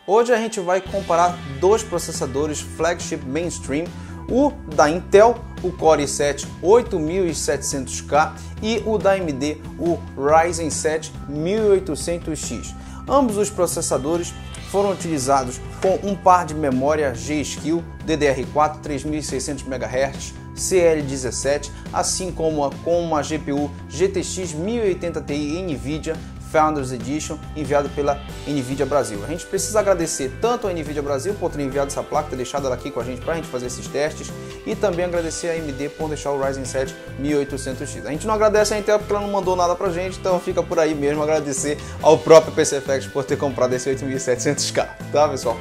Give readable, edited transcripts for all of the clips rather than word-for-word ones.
Hoje a gente vai comparar dois processadores flagship mainstream, o da Intel, o Core i7 8700K e o da AMD, o Ryzen 7 1800X. Ambos os processadores foram utilizados com um par de memória G-Skill DDR4 3600 MHz, CL17, assim como com uma GPU GTX 1080 Ti NVIDIA Founders Edition, enviado pela NVIDIA Brasil. A gente precisa agradecer tanto a NVIDIA Brasil por ter enviado essa placa, ter deixado ela aqui com a gente para a gente fazer esses testes, e também agradecer a AMD por deixar o Ryzen 7 1800X. A gente não agradece a Intel porque ela não mandou nada pra gente, então fica por aí mesmo agradecer ao próprio PCFX por ter comprado esse 8700K, tá, pessoal?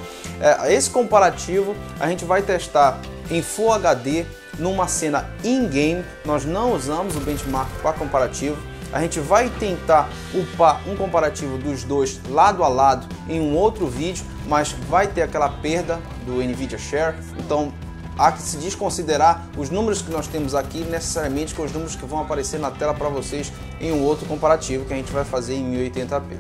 Esse comparativo a gente vai testar em Full HD numa cena in-game. Nós não usamos o benchmark para comparativo. A gente vai tentar upar um comparativo dos dois lado a lado em um outro vídeo, mas vai ter aquela perda do NVIDIA Share, então há que se desconsiderar os números que nós temos aqui necessariamente com os números que vão aparecer na tela para vocês em um outro comparativo que a gente vai fazer em 1080p.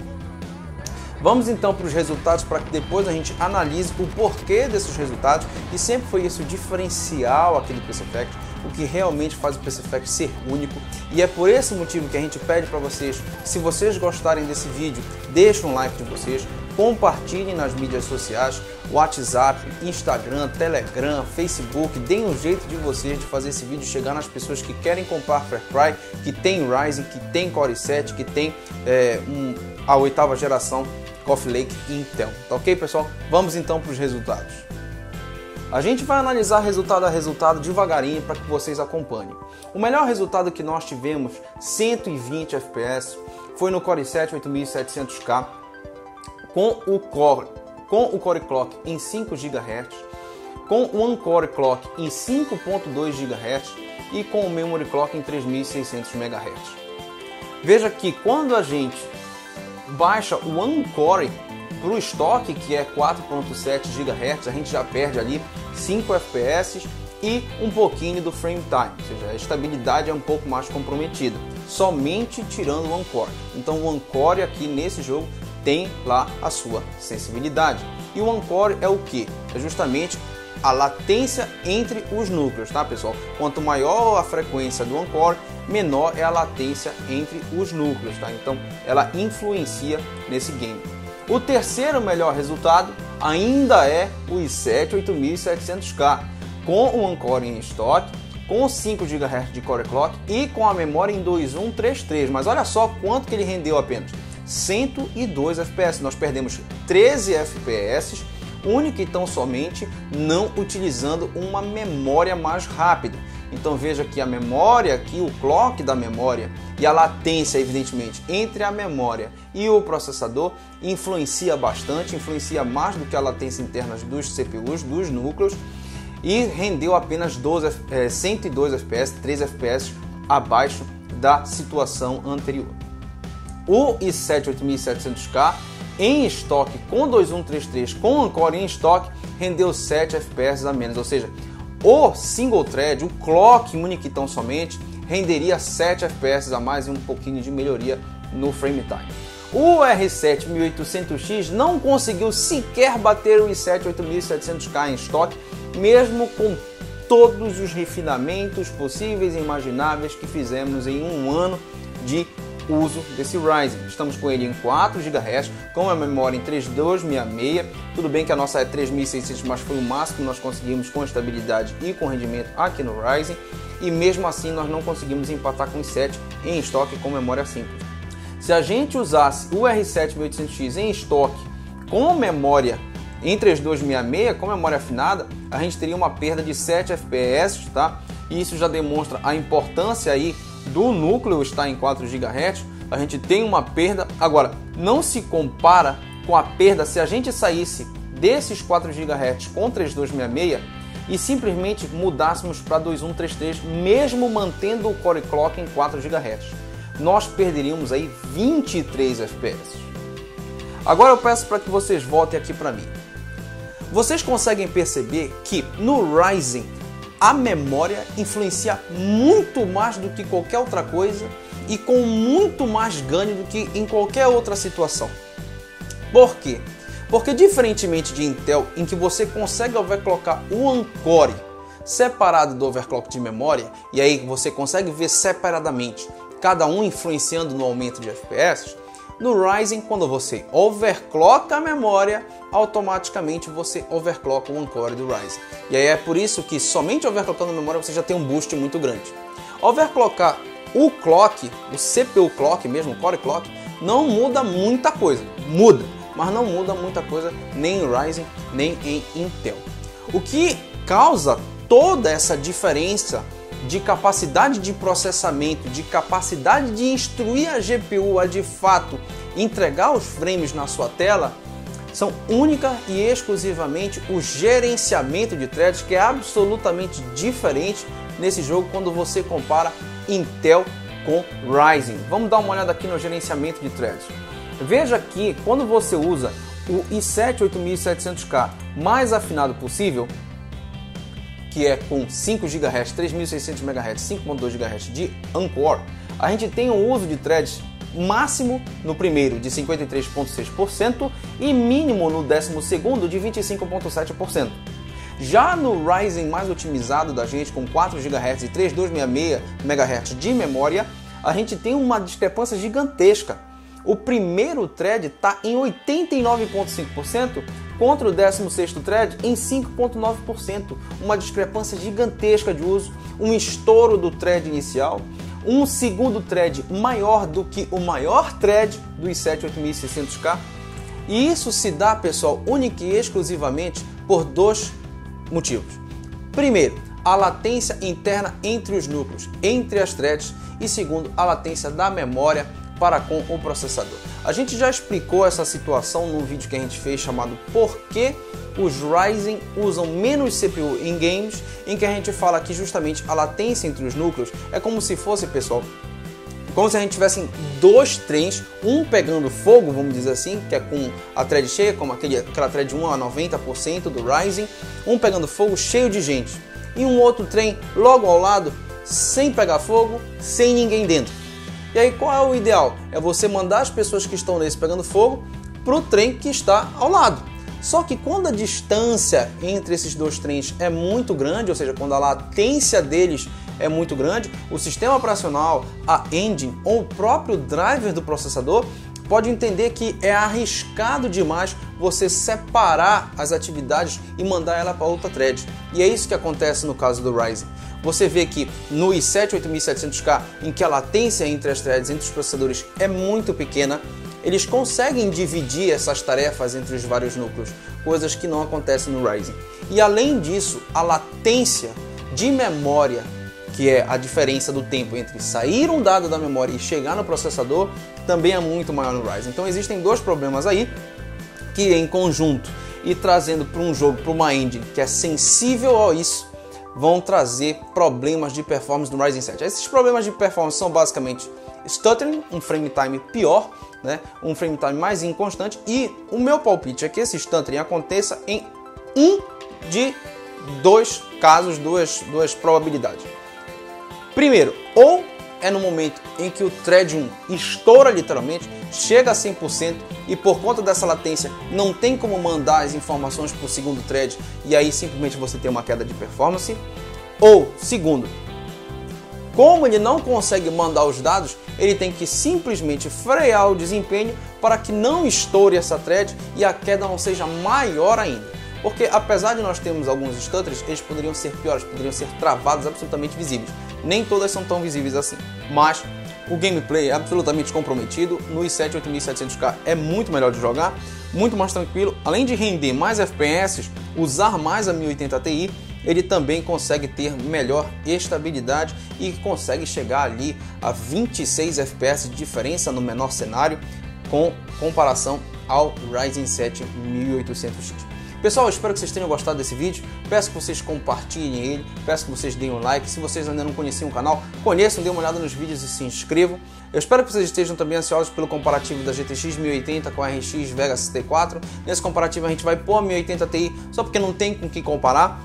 Vamos então para os resultados para que depois a gente analise o porquê desses resultados, e sempre foi isso o diferencial aqui do PCFX, o que realmente faz o PCFX ser único, e é por esse motivo que a gente pede para vocês, se vocês gostarem desse vídeo, deixem um like de vocês, compartilhem nas mídias sociais, WhatsApp, Instagram, Telegram, Facebook, deem um jeito de vocês de fazer esse vídeo chegar nas pessoas que querem comprar Far Cry, que tem Ryzen, que tem Core i7, que tem a 8ª geração Coffee Lake Intel. Tá ok, pessoal? Vamos então para os resultados. A gente vai analisar resultado a resultado devagarinho para que vocês acompanhem. O melhor resultado que nós tivemos, 120 FPS, foi no Core i7 8700K com o Core Clock em 5 GHz, com o One Core Clock em 5.2 GHz e com o Memory Clock em 3600 MHz. Veja que quando a gente baixa o One Core para o estoque, que é 4.7 GHz, a gente já perde ali 5 FPS e um pouquinho do frame time, ou seja, a estabilidade é um pouco mais comprometida, somente tirando o One Core. Então o One Core aqui nesse jogo tem lá a sua sensibilidade. E o One Core é o que? É justamente a latência entre os núcleos, tá, pessoal? Quanto maior a frequência do One Core, menor é a latência entre os núcleos, tá? Então ela influencia nesse game. O terceiro melhor resultado ainda é o i7 8700K, com o One Core em estoque, com 5 GHz de Core Clock e com a memória em 2133. Mas olha só quanto que ele rendeu apenas, 102 FPS. Nós perdemos 13 FPS, única e tão somente não utilizando uma memória mais rápida. Então veja que a memória, aqui o clock da memória e a latência, evidentemente, entre a memória e o processador influencia bastante, influencia mais do que a latência interna dos CPUs, dos núcleos, e rendeu apenas 102 FPS, 3 FPS abaixo da situação anterior. O i7 8700K em estoque com 2133 com One Core em estoque rendeu 7 FPS a menos, ou seja, o single thread, o clock único e tão somente, renderia 7 FPS a mais e um pouquinho de melhoria no frame time. O R7 1800X não conseguiu sequer bater o i7 8700K em estoque, mesmo com todos os refinamentos possíveis e imagináveis que fizemos em um ano de uso desse Ryzen. Estamos com ele em 4 GHz, com a memória em 3266. Tudo bem que a nossa é 3600, mas foi o máximo que nós conseguimos com estabilidade e com rendimento aqui no Ryzen. E mesmo assim nós não conseguimos empatar com o i7 em estoque com memória simples. Se a gente usasse o R7 1800X em estoque com memória em 3266, com memória afinada, a gente teria uma perda de 7 FPS, tá? E isso já demonstra a importância aí do núcleo estar em 4 GHz, a gente tem uma perda. Agora, não se compara com a perda se a gente saísse desses 4 GHz com 3266 e simplesmente mudássemos para 2133, mesmo mantendo o Core Clock em 4 GHz. Nós perderíamos aí 23 FPS. Agora eu peço para que vocês voltem aqui para mim. Vocês conseguem perceber que no Ryzen a memória influencia muito mais do que qualquer outra coisa e com muito mais ganho do que em qualquer outra situação. Por quê? Porque diferentemente de Intel, em que você consegue overclockar o One Core separado do overclock de memória, e aí você consegue ver separadamente, cada um influenciando no aumento de FPS, no Ryzen, quando você overclocka a memória, automaticamente você overclocka o One Core do Ryzen. E aí é por isso que somente overclockando a memória você já tem um boost muito grande. Overclockar o clock, o CPU clock mesmo, o Core clock, não muda muita coisa. Muda, mas não muda muita coisa nem em Ryzen, nem em Intel. O que causa toda essa diferença de capacidade de processamento, de capacidade de instruir a GPU a de fato entregar os frames na sua tela, são única e exclusivamente o gerenciamento de threads, que é absolutamente diferente nesse jogo quando você compara Intel com Ryzen. Vamos dar uma olhada aqui no gerenciamento de threads. Veja que quando você usa o i7 8700K mais afinado possível, que é com 5 GHz, 3600 MHz, 5.2 GHz de Encore, a gente tem um uso de threads máximo no primeiro de 53,6% e mínimo no 12º de 25,7%. Já no Ryzen mais otimizado da gente, com 4 GHz e 3266 MHz de memória, a gente tem uma discrepância gigantesca. O primeiro thread está em 89,5% contra o 16º thread em 5,9%. Uma discrepância gigantesca de uso, um estouro do thread inicial, um segundo thread maior do que o maior thread do i7 8600K. E isso se dá, pessoal, única e exclusivamente por dois motivos. Primeiro, a latência interna entre os núcleos, entre as threads, e segundo, a latência da memória para com o processador. A gente já explicou essa situação num vídeo que a gente fez chamado Por que os Ryzen usam menos CPU em games, em que a gente fala que justamente a latência entre os núcleos é como se fosse, pessoal, como se a gente tivesse dois trens, um pegando fogo, vamos dizer assim, que é com a thread cheia, como aquela thread 1 a 90% do Ryzen, um pegando fogo cheio de gente, e um outro trem logo ao lado, sem pegar fogo, sem ninguém dentro. E aí qual é o ideal? É você mandar as pessoas que estão nesse pegando fogo para o trem que está ao lado. Só que quando a distância entre esses dois trens é muito grande, ou seja, quando a latência deles é muito grande, o sistema operacional, a engine ou o próprio driver do processador pode entender que é arriscado demais você separar as atividades e mandar ela para outra thread. E é isso que acontece no caso do Ryzen. Você vê que no i7 8700K, em que a latência entre as threads, entre os processadores é muito pequena, eles conseguem dividir essas tarefas entre os vários núcleos, coisas que não acontecem no Ryzen. E além disso, a latência de memória, que é a diferença do tempo entre sair um dado da memória e chegar no processador, também é muito maior no Ryzen. Então existem dois problemas aí, que em conjunto e trazendo para um jogo, para uma engine que é sensível a isso, vão trazer problemas de performance no Ryzen 7. Esses problemas de performance são basicamente stuttering, um frame time pior, né? Um frame time mais inconstante, e o meu palpite é que esse stuttering aconteça em um de dois casos, duas probabilidades. Primeiro, ou é no momento em que o thread 1 estoura literalmente, chega a 100% e por conta dessa latência não tem como mandar as informações para o segundo thread e aí simplesmente você tem uma queda de performance. Ou, segundo, como ele não consegue mandar os dados, ele tem que simplesmente frear o desempenho para que não estoure essa thread e a queda não seja maior ainda. Porque apesar de nós termos alguns stutters, eles poderiam ser piores, poderiam ser travados absolutamente visíveis. Nem todas são tão visíveis assim, mas o gameplay é absolutamente comprometido. No i7 8700K é muito melhor de jogar, muito mais tranquilo. Além de render mais FPS, usar mais a 1080 Ti, ele também consegue ter melhor estabilidade e consegue chegar ali a 26 FPS de diferença no menor cenário com comparação ao Ryzen 7 1800X. Pessoal, eu espero que vocês tenham gostado desse vídeo, peço que vocês compartilhem ele, peço que vocês deem um like, se vocês ainda não conheciam o canal, conheçam, dêem uma olhada nos vídeos e se inscrevam. Eu espero que vocês estejam também ansiosos pelo comparativo da GTX 1080 com a RX Vega 64, nesse comparativo a gente vai pôr a 1080 Ti, só porque não tem com o que comparar.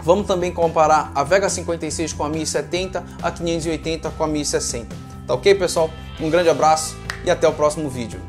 Vamos também comparar a Vega 56 com a 1070, a 580 com a 1060. Tá ok, pessoal? Um grande abraço e até o próximo vídeo.